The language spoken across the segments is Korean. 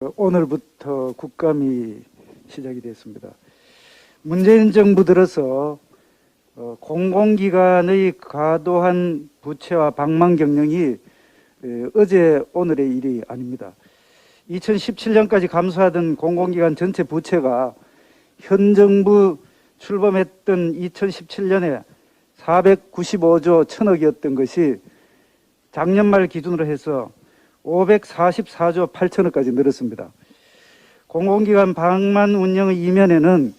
오늘부터 국감이 시작이 됐습니다. 문재인 정부 들어서 공공기관의 과도한 부채와 방만 경영이 어제 오늘의 일이 아닙니다. 2017년까지 감소하던 공공기관 전체 부채가 현 정부 출범했던 2017년에 495조 1000억이었던 것이 작년 말 기준으로 해서 544조 8천억까지 늘었습니다. 공공기관 방만 운영의 이면에는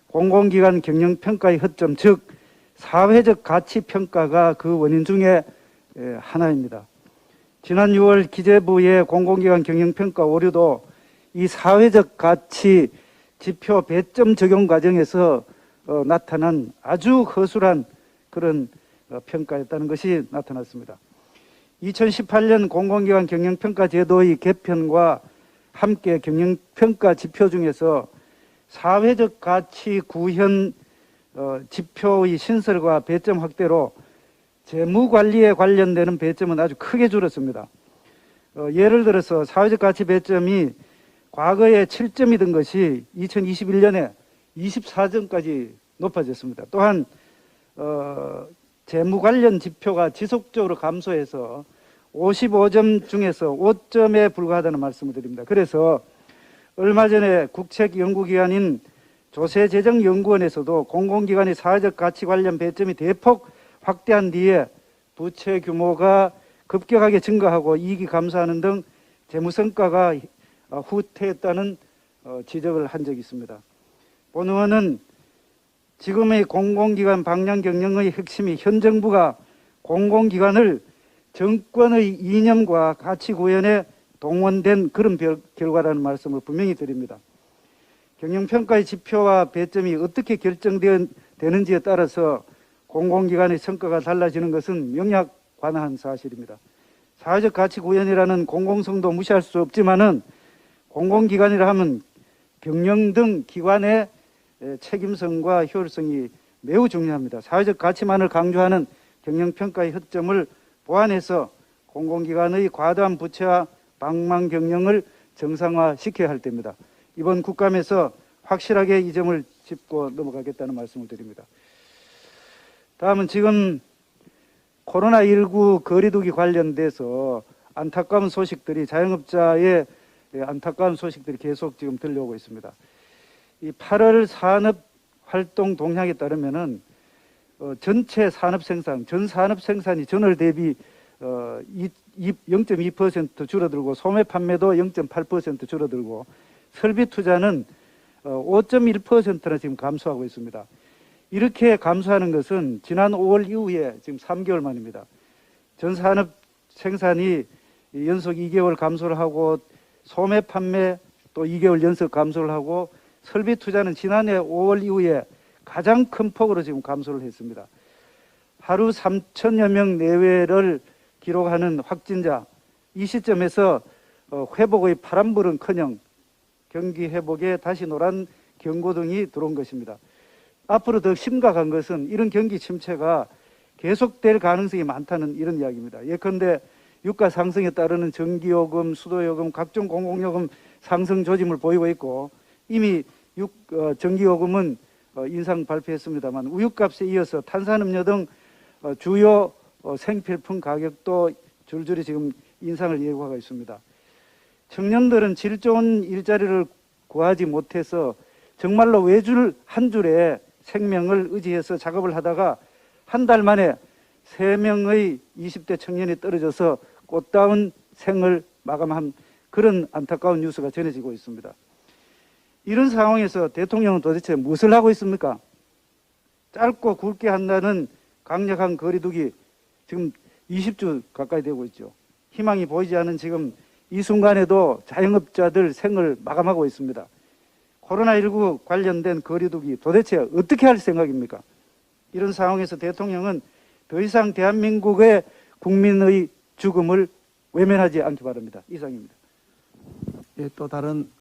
공공기관 경영평가의 허점, 즉 사회적 가치평가가 그 원인 중에 하나입니다. 지난 6월 기재부의 공공기관 경영평가 오류도 이 사회적 가치 지표 배점 적용 과정에서 나타난 아주 허술한 그런 평가였다는 것이 나타났습니다. 2018년 공공기관 경영평가 제도의 개편과 함께 경영평가 지표 중에서 사회적 가치 구현 지표의 신설과 배점 확대로 재무관리에 관련되는 배점은 아주 크게 줄었습니다. 예를 들어서 사회적 가치 배점이 과거에 7점이던 것이 2021년에 24점까지 높아졌습니다. 또한 재무 관련 지표가 지속적으로 감소해서 55점 중에서 5점에 불과하다는 말씀을 드립니다. 그래서 얼마 전에 국책연구기관인 조세재정연구원에서도 공공기관의 사회적 가치 관련 배점이 대폭 확대한 뒤에 부채 규모가 급격하게 증가하고 이익이 감소하는 등 재무성과가 후퇴했다는 지적을 한 적이 있습니다. 본 의원은 지금의 공공기관 방향 경영의 핵심이 현 정부가 공공기관을 정권의 이념과 가치 구현에 동원된 그런 결과라는 말씀을 분명히 드립니다. 경영평가의 지표와 배점이 어떻게 결정되는지에 따라서 공공기관의 성과가 달라지는 것은 명약관화한 사실입니다. 사회적 가치 구현이라는 공공성도 무시할 수 없지만은 공공기관이라 하면 경영 등 기관의 책임성과 효율성이 매우 중요합니다. 사회적 가치만을 강조하는 경영평가의 허점을 보완해서 공공기관의 과도한 부채와 방만 경영을 정상화시켜야 할 때입니다. 이번 국감에서 확실하게 이 점을 짚고 넘어가겠다는 말씀을 드립니다. 다음은 지금 코로나19 거리두기 관련돼서 안타까운 소식들이 자영업자의 안타까운 소식들이 계속 지금 들려오고 있습니다. 이 8월 산업활동 동향에 따르면은 전체 산업 생산, 전 산업 생산이 전월 대비 0.2% 줄어들고 소매 판매도 0.8% 줄어들고 설비 투자는 5.1%나 지금 감소하고 있습니다. 이렇게 감소하는 것은 지난 5월 이후에 지금 3개월 만입니다. 전 산업 생산이 연속 2개월 감소를 하고 소매 판매 또 2개월 연속 감소를 하고 설비 투자는 지난해 5월 이후에 가장 큰 폭으로 지금 감소를 했습니다. 하루 3천여 명 내외를 기록하는 확진자, 이 시점에서 회복의 파란불은커녕 경기 회복에 다시 노란 경고등이 들어온 것입니다. 앞으로 더 심각한 것은 이런 경기 침체가 계속될 가능성이 많다는 이런 이야기입니다. 예컨대 유가 상승에 따르는 전기요금, 수도요금, 각종 공공요금 상승 조짐을 보이고 있고 이미 전기요금은 인상 발표했습니다만 우유값에 이어서 탄산음료 등 주요 생필품 가격도 줄줄이 지금 인상을 예고하고 있습니다. 청년들은 질 좋은 일자리를 구하지 못해서 정말로 외줄 한 줄에 생명을 의지해서 작업을 하다가 한 달 만에 3명의 20대 청년이 떨어져서 꽃다운 생을 마감한 그런 안타까운 뉴스가 전해지고 있습니다. 이런 상황에서 대통령은 도대체 무엇을 하고 있습니까? 짧고 굵게 한다는 강력한 거리두기 지금 20주 가까이 되고 있죠. 희망이 보이지 않은 지금 이 순간에도 자영업자들 생을 마감하고 있습니다. 코로나19 관련된 거리두기 도대체 어떻게 할 생각입니까? 이런 상황에서 대통령은 더 이상 대한민국의 국민의 죽음을 외면하지 않기 바랍니다. 이상입니다. 예, 또 다른